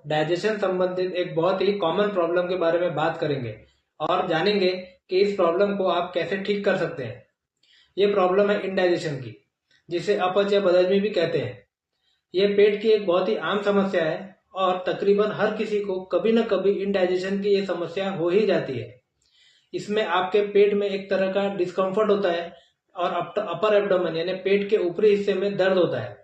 Digestion संबंधित एक बहुत ही कॉमन प्रॉब्लम के बारे में बात करेंगे और जानेंगे कि इस प्रॉब्लम को आप कैसे ठीक कर सकते हैं। ये प्रॉब्लम है इंडाइजेशन की, जिसे अपच या बदहजमी भी कहते हैं। ये पेट की एक बहुत ही आम समस्या है और तकरीबन हर किसी को कभी न कभी इंडाइजेशन की ये समस्या हो ही जाती है। इसमें आपके पेट में एक तरह का डिस्कम्फर्ट होता है और अपर एब्डोमेन यानी पेट के ऊपरी हिस्से में दर्द होता है।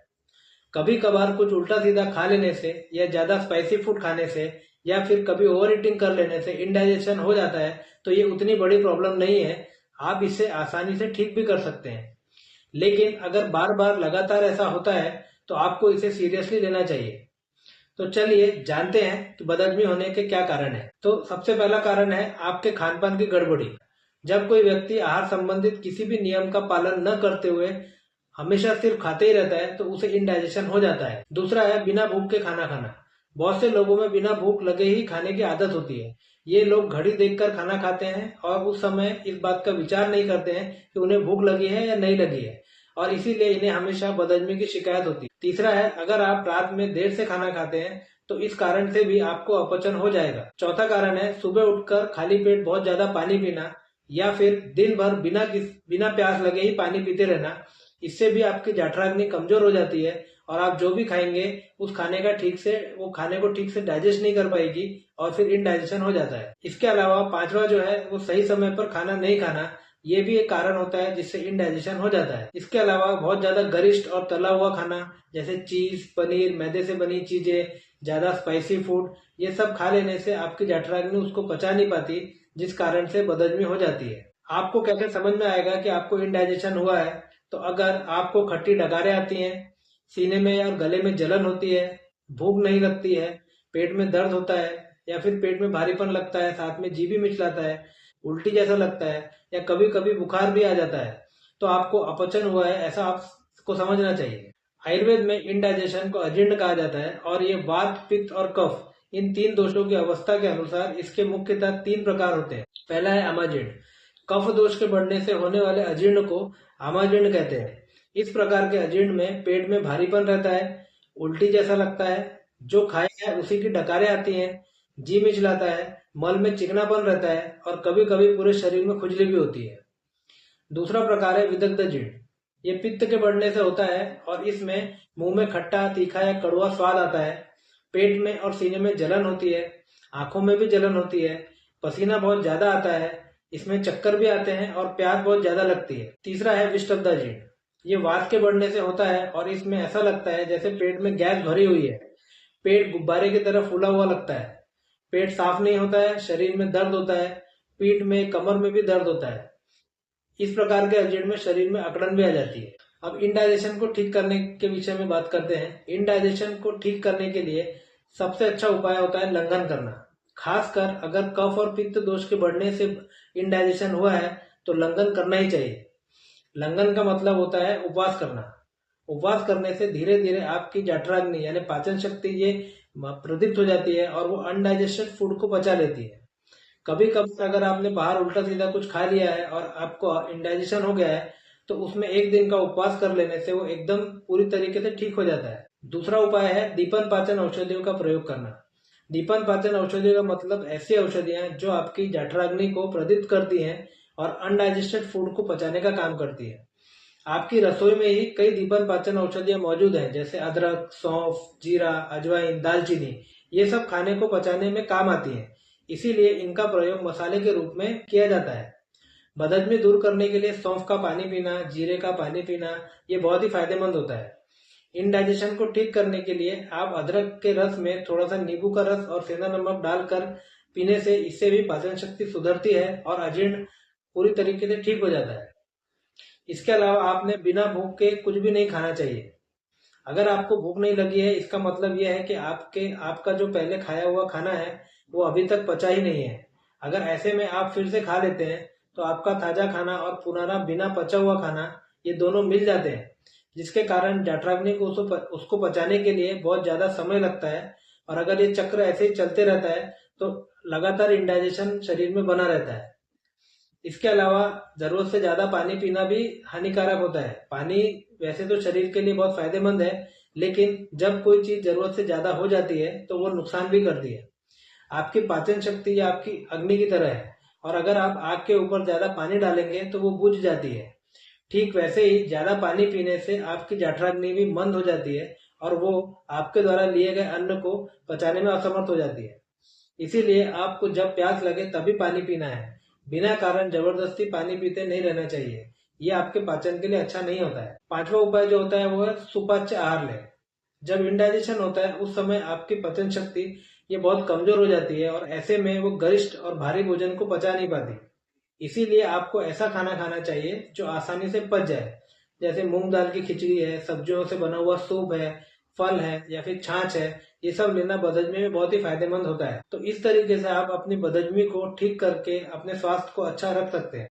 कभी कभार कुछ उल्टा सीधा खा लेने से या ज्यादा स्पाइसी फूड खाने से या फिर कभी ओवर ईटिंग कर लेने से इंडाइजेशन हो जाता है, तो ये उतनी बड़ी प्रॉब्लम नहीं है। आप इसे आसानी से ठीक भी कर सकते हैं। लेकिन अगर बार बार लगातार ऐसा होता है तो आपको इसे सीरियसली लेना चाहिए। तो चलिए जानते हैं कि बदहजमी होने के क्या कारण है। तो सबसे पहला कारण है आपके खान पान की गड़बड़ी। जब कोई व्यक्ति आहार संबंधित किसी भी नियम का पालन न करते हुए हमेशा सिर्फ खाते ही रहता है तो उसे इंडाइजेशन हो जाता है। दूसरा है बिना भूख के खाना खाना। बहुत से लोगों में बिना भूख लगे ही खाने की आदत होती है। ये लोग घड़ी देखकर खाना खाते हैं और उस समय इस बात का विचार नहीं करते हैं कि उन्हें भूख लगी है या नहीं लगी है, और इसीलिए इन्हें हमेशा बदहजमी की शिकायत होती है। तीसरा है अगर आप रात में देर से खाना खाते हैं तो इस कारण से भी आपको अपचन हो जाएगा। चौथा कारण है सुबह उठकर खाली पेट बहुत ज्यादा पानी पीना या फिर दिन भर बिना प्यास लगे ही पानी पीते रहना। इससे भी आपकी जठराग्नि कमजोर हो जाती है और आप जो भी खाएंगे उस खाने को ठीक से डाइजेस्ट नहीं कर पाएगी और फिर इनडाइजेशन हो जाता है। इसके अलावा पांचवा जो है वो सही समय पर खाना नहीं खाना, ये भी एक कारण होता है जिससे इनडाइजेशन हो जाता है। इसके अलावा बहुत ज्यादा गरिष्ठ और तला हुआ खाना जैसे चीज, पनीर, मैदे से बनी चीजें, ज्यादा स्पाइसी फूड, ये सब खा लेने से आपकी जठराग्नि उसको पचा नहीं पाती, जिस कारण से बदहजमी हो जाती है। आपको कैसे समझ में आएगा कि आपको इनडाइजेशन हुआ है? तो अगर आपको खट्टी डगारें आती हैं, सीने में और गले में जलन होती है, भूख नहीं लगती है, पेट में दर्द होता है या फिर पेट में भारीपन लगता है, साथ में जी भी मिचलाता है, उल्टी जैसा लगता है या कभी कभी बुखार भी आ जाता है, तो आपको अपचन हुआ है, ऐसा आपको समझना चाहिए। आयुर्वेद में इनडाइजेशन को अजीर्ण कहा जाता है और ये वात, पित्त और कफ, इन तीन दोषों की अवस्था के अनुसार इसके मुख्यतः तीन प्रकार होते हैं। पहला है अमाजीर्ण। कफ दोष के बढ़ने से होने वाले अजीर्ण को अमाजीर्ण कहते हैं। इस प्रकार के अजीर्ण में पेट में भारीपन रहता है, उल्टी जैसा लगता है, जो खाया है उसी की डकारें आती हैं, जी मिचलाता है, मल में चिकनापन रहता है और कभी कभी पूरे शरीर में खुजली भी होती है। दूसरा प्रकार है विदग्ध जीर्ण। ये पित्त के बढ़ने से होता है और इसमें मुंह में खट्टा, तीखा या कड़वा स्वाद आता है, पेट में और सीने में जलन होती है, आंखों में भी जलन होती है, पसीना बहुत ज्यादा आता है, इसमें चक्कर भी आते हैं और प्यास बहुत ज्यादा लगती है। तीसरा है विषटब्धा जीर्ण। ये वात के बढ़ने से होता है और इसमें ऐसा लगता है जैसे पेट में गैस भरी हुई है, पेट गुब्बारे की तरह फूला हुआ लगता है, पेट साफ नहीं होता है, शरीर में दर्द होता है, पीठ में, कमर में भी दर्द होता है। इस प्रकार के अजीर्ण में शरीर में अकड़न भी आ जाती है। अब इनडाइजेशन को ठीक करने के विषय में बात करते हैं। इनडाइजेशन को ठीक करने के लिए सबसे अच्छा उपाय होता है लंघन करना। खासकर अगर कफ और पित्त दोष के बढ़ने से इनडाइजेशन हुआ है तो लंघन करना ही चाहिए। लंघन का मतलब होता है उपवास करना। उपवास करने से धीरे धीरे आपकी जठराग्नि यानी पाचन शक्ति ये प्रदीप्त हो जाती है और वो अनडाइजेस्टेड फूड को पचा लेती है। कभी कभी अगर आपने बाहर उल्टा सीधा कुछ खा लिया है और आपको इंडाइजेशन हो गया है तो उसमें एक दिन का उपवास कर लेने से वो एकदम पूरी तरीके से ठीक हो जाता है। दूसरा उपाय है दीपन पाचन औषधियों का प्रयोग करना। दीपन पाचन औषधियों का मतलब ऐसी औषधियां जो आपकी जठराग्नि को प्रदीप्त करती हैं और अनडाइजेस्टेड फूड को पचाने का काम करती है। आपकी रसोई में ही कई दीपन पाचन औषधियां मौजूद हैं, जैसे अदरक, सौंफ, जीरा, अजवाइन, दालचीनी। ये सब खाने को पचाने में काम आती हैं, इसीलिए इनका प्रयोग मसाले के रूप में किया जाता है। बदहजमी दूर करने के लिए सौंफ का पानी पीना, जीरे का पानी पीना, ये बहुत ही फायदेमंद होता है। इनडाइजेशन को ठीक करने के लिए आप अदरक के रस में थोड़ा सा नींबू का रस और सेंधा नमक डालकर पीने से इससे भी पाचन शक्ति सुधरती है और अजीर्ण पूरी तरीके से ठीक हो जाता है। इसके अलावा आपने बिना भूख के कुछ भी नहीं खाना चाहिए। अगर आपको भूख नहीं लगी है इसका मतलब यह है कि आपका जो पहले खाया हुआ खाना है वो अभी तक पचा ही नहीं है। अगर ऐसे में आप फिर से खा लेते हैं तो आपका ताजा खाना और पुराना बिना पचा हुआ खाना ये दोनों मिल जाते हैं, जिसके कारण जठराग्नि को उसको पचाने के लिए बहुत ज्यादा समय लगता है। और अगर ये चक्र ऐसे ही चलते रहता है तो लगातार इंडाइजेशन शरीर में बना रहता है। इसके अलावा जरूरत से ज्यादा पानी पीना भी हानिकारक होता है। पानी वैसे तो शरीर के लिए बहुत फायदेमंद है, लेकिन जब कोई चीज जरूरत से ज्यादा हो जाती है तो वो नुकसान भी करती है। आपकी पाचन शक्ति या आपकी अग्नि की तरह है, और अगर आप आग के ऊपर ज्यादा पानी डालेंगे तो वो बुझ जाती है। ठीक वैसे ही ज्यादा पानी पीने से आपकी जठराग्नि भी मंद हो जाती है और वो आपके द्वारा लिए गए अन्न को पचाने में असमर्थ हो जाती है। इसीलिए आपको जब प्यास लगे तभी पानी पीना है। बिना कारण जबरदस्ती पानी पीते नहीं रहना चाहिए। ये आपके पाचन के लिए अच्छा नहीं होता है। पांचवा उपाय जो होता है वो है सुपाच्य आहार लें। जब इंडाइजेशन होता है उस समय आपकी पचन शक्ति ये बहुत कमजोर हो जाती है और ऐसे में वो गरिष्ठ और भारी भोजन को पचा नहीं पाती। इसीलिए आपको ऐसा खाना खाना चाहिए जो आसानी से पच जाए, जैसे मूंग दाल की खिचड़ी है, सब्जियों से बना हुआ सूप है, फल है या फिर छाछ है। ये सब लेना बदहजमी में बहुत ही फायदेमंद होता है। तो इस तरीके से आप अपनी बदहजमी को ठीक करके अपने स्वास्थ्य को अच्छा रख सकते हैं।